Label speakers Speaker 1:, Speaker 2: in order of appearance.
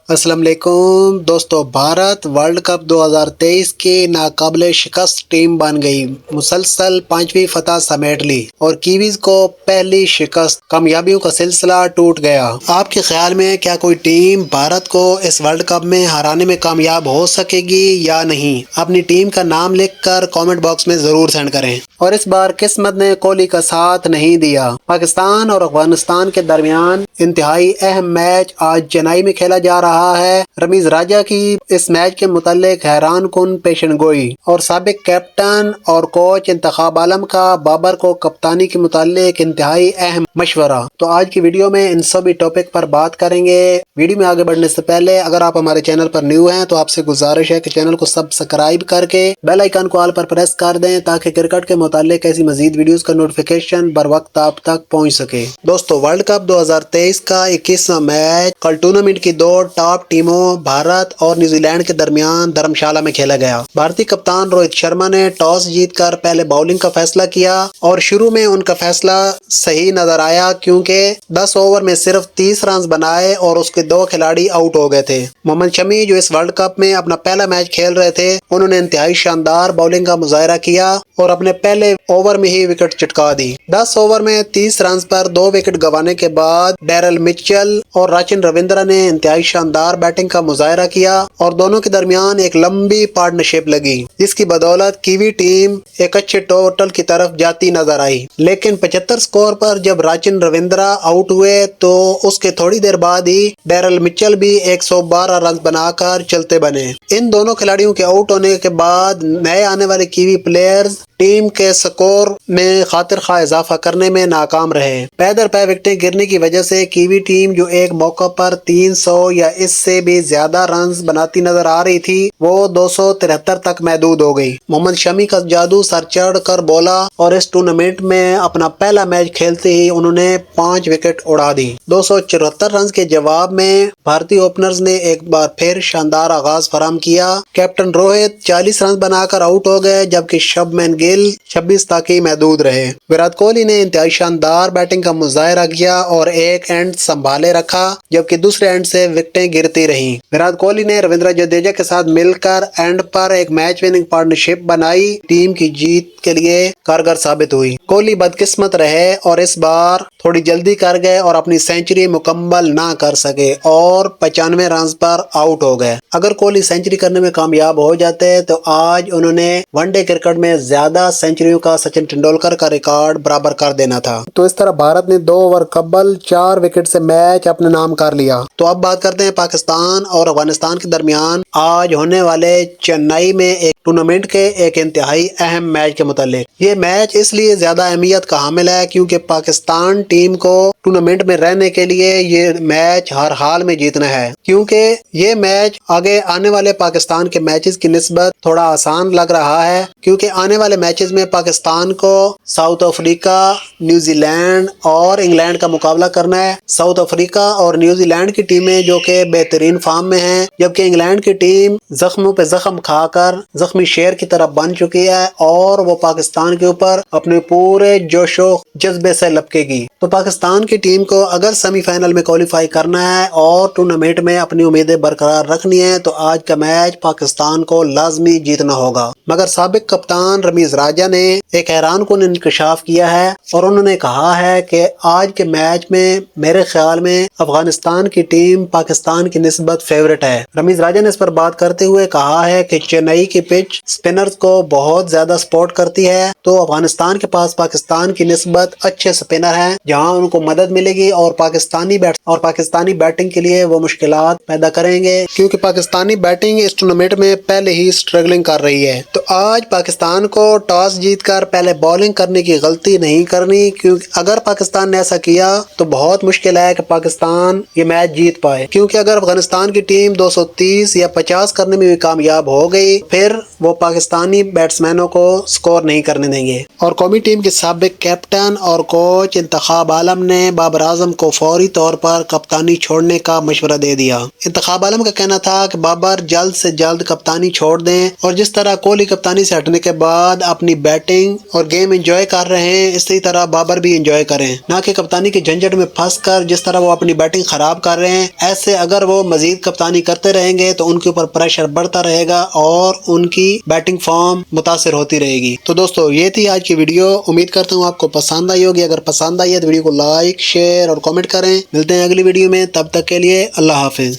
Speaker 1: अस्सलाम वालेकुम दोस्तों, भारत वर्ल्ड कप 2023 की नाकाबिले शिकस्त टीम बन गई। मुसलसल 5वीं फतह समेट ली और कीवीज को पहली शिकस्त, कामयाबियों का सिलसिला टूट गया। आपके ख्याल में क्या कोई टीम भारत को इस वर्ल्ड कप में हराने में कामयाब हो सकेगी या नहीं? अपनी टीम का नाम लिखकर कमेंट बॉक्स में जरूर सेंड करें। और इस बार किस्मत ने कोहली का साथ नहीं दिया। पाकिस्तान और अफगानिस्तान के दरमियान इंतहाई अहम मैच आज चेन्नई में खेला जा रहा है। रमीज राजा की इस मैच के मुतालिक हैरान कुन पेशन गोई और साबिक कैप्टन और कोच इंतखाब आलम का बाबर को कप्तानी के मुतालिक इंतहाई अहम मशवरा। तो आज की वीडियो में इन सभी टॉपिक पर बात करेंगे। वीडियो में आगे बढ़ने से पहले अगर आप हमारे चैनल पर न्यू हैं तो आपसे गुजारिश है कि चैनल को सब्सक्राइब करके बेल आइकन को ऑल पर प्रेस कर दें ताकि क्रिकेट के मुतालिक ऐसी मजीद वीडियोस का नोटिफिकेशन बर वक्त आप तक पहुंच सके। दोस्तों, वर्ल्ड कप 2023 का 21वां मैच कल टूर्नामेंट की दो टॉप टीमों भारत और न्यूजीलैंड के दरमियान धर्मशाला में खेला गया। भारतीय कप्तान रोहित शर्मा ने टॉस जीतकर पहले बॉलिंग का फैसला किया और शुरू में उनका फैसला सही नजर आया क्योंकि 10 ओवर में सिर्फ 30 रन बनाए और उसके दो खिलाड़ी आउट हो गए थे। मोहम्मद शमी जो इस वर्ल्ड कप में अपना पहला मैच खेल रहे थे, उन्होंने इंतहाई शानदार बॉलिंग का मुजाहरा किया और अपने पहले ओवर में ही विकेट चिटका दी। 10 ओवर में 30 रन पर 2 विकेट गंवाने के बाद डेरल मिचेल और राचिन रविंद्रा ने इंतहाई शानदार बैटिंग का मुजाहरा किया और दोनों के दरमियान एक लंबी पार्टनरशिप लगी, जिसकी बदौलत कीवी टीम एक अच्छे टोटल की तरफ जाती नजर आई। लेकिन 75 स्कोर पर जब राचिन रविंद्रा आउट हुए तो उसके थोड़ी देर बाद ही डेरल मिचेल भी 112 रन बनाकर चलते बने। इन दोनों खिलाड़ियों के आउट होने के बाद नए आने वाले कीवी प्लेयर्स टीम के स्कोर में खातिर खा इजाफा करने में नाकाम रहे। पैदर पै विकेटें गिरने की वजह से कीवी टीम जो एक मौका पर 300 या इससे भी ज्यादा रन बनाती नजर आ रही थी, वो 273 तक महदूद हो गई। मोहम्मद शमी का जादू सर चढ़ कर बोला और इस टूर्नामेंट में अपना पहला मैच खेलते ही उन्होंने 5 विकेट उड़ा दी। 274 रन के जवाब में भारतीय ओपनर्स ने एक बार फिर शानदार आगाज फराहम किया। कैप्टन रोहित 40 रन बनाकर आउट हो गए जबकि शुभमन गिल 26 तक ही महदूद रहे। विराट कोहली ने इंतहाई शानदार बैटिंग का मुजाहरा किया और एक एंड संभाले रखा जबकि दूसरे एंड से विकेटें गिरती रहीं। विराट कोहली ने रविंद्र जडेजा के साथ मिलकर एंड पर एक मैच विनिंग पार्टनरशिप बनाई, टीम की जीत के लिए कारगर साबित हुई। कोहली बदकिस्मत रहे और इस बार थोड़ी जल्दी कर गए और अपनी सेंचुरी मुकम्मल ना कर सके और 95 रन पर आउट हो गए। अगर कोहली सेंचुरी करने में कामयाब हो जाते तो आज उन्होंने वनडे क्रिकेट में ज्यादा सेंचुरियों का सचिन तेंदुलकर का रिकॉर्ड बराबर कर देना था। तो इस तरह भारत ने 2 ओवर कबल 4 विकेट से मैच अपने नाम कर लिया। तो अब बात करते हैं पाकिस्तान और अफगानिस्तान के दरमियान आज होने वाले चेन्नई में एक टूर्नामेंट के एक इंतहाई अहम मैच के मुतालिक। ये मैच इसलिए ज्यादा अहमियत का हामिल है क्योंकि पाकिस्तान टीम को टूर्नामेंट में रहने के लिए ये मैच हर हाल में जीतना है, क्योंकि ये मैच आगे आने वाले पाकिस्तान के मैचेस की निस्बत थोड़ा आसान लग रहा है, क्योंकि आने वाले मैचेस में पाकिस्तान को साउथ अफ्रीका, न्यूजीलैंड और इंग्लैंड का मुकाबला करना है। साउथ अफ्रीका और न्यूजीलैंड की टीमें जो कि बेहतरीन फॉर्म में हैं, जबकि इंग्लैंड की टीम जख्मों पे जख्म खाकर जख्मी शेर की तरफ बन चुकी है और वो पाकिस्तान के ऊपर अपने पूरे जोशो जज्बे से लपकेगी। तो पाकिस्तान की टीम को अगर सेमीफाइनल में क्वालिफाई करना है और टूर्नामेंट में अपनी उम्मीदें बरकरार रखनी है तो आज का मैच पाकिस्तान को लाजमी जीतना होगा। मगर साबिक कप्तान रमीज राजा ने एक हैरान कुन इंकशाफ किया है और उन्होंने कहा है कि आज के मैच में मेरे ख्याल में अफगानिस्तान की टीम पाकिस्तान की निस्बत फेवरेट है। रमीज राजा ने इस पर बात करते हुए कहा है कि चेन्नई की पिच स्पिनर्स को बहुत ज्यादा सपोर्ट करती है, तो अफगानिस्तान के पास पाकिस्तान की निस्बत अच्छे स्पिनर हैं जहां उनको मदद मिलेगी और पाकिस्तानी बैटिंग के लिए वो मुश्किलात पैदा करेंगे, क्योंकि पाकिस्तानी बैटिंग इस टूर्नामेंट में पहले ही स्ट्रगलिंग कर रही है। तो आज पाकिस्तान को टॉस जीतकर पहले बॉलिंग करने की गलती नहीं करनी, क्योंकि अगर पाकिस्तान ने ऐसा किया तो बहुत मुश्किल है कि पाकिस्तान ये मैच जीत पाए, क्योंकि अगर अफगानिस्तान की टीम 230 या 50 करने में भी कामयाब हो गई फिर वो पाकिस्तानी बैट्समैनों को स्कोर नहीं करने بنیں گے۔ اور قومی ٹیم کے سابق کیپٹن اور کوچ انتخاب عالم نے بابر اعظم کو فوری طور پر کپتانی چھوڑنے کا مشورہ دے دیا۔ انتخاب عالم کا کہنا تھا کہ بابر جلد سے جلد کپتانی چھوڑ دیں، اور جس طرح کوہلی کپتانی سے ہٹنے کے بعد اپنی بیٹنگ اور گیم انجوائے کر رہے ہیں، اسی طرح بابر بھی انجوائے کریں، نہ کہ کپتانی کے جھنجٹ میں پھنس کر جس طرح وہ اپنی بیٹنگ خراب کر رہے ہیں۔ ایسے اگر وہ مزید کپتانی کرتے رہیں گے تو ان کے اوپر پریشر بڑھتا رہے گا اور ان کی بیٹنگ فارم متاثر ہوتی رہے گی۔ تو دوستو یہ تھی آج کی ویڈیو، امید کرتا ہوں آپ کو پسند آئی ہوگی۔ اگر پسند آئی ہے تو ویڈیو کو لائک، شیئر اور کامنٹ کریں۔ ملتے ہیں اگلی ویڈیو میں، تب تک کے لیے اللہ حافظ۔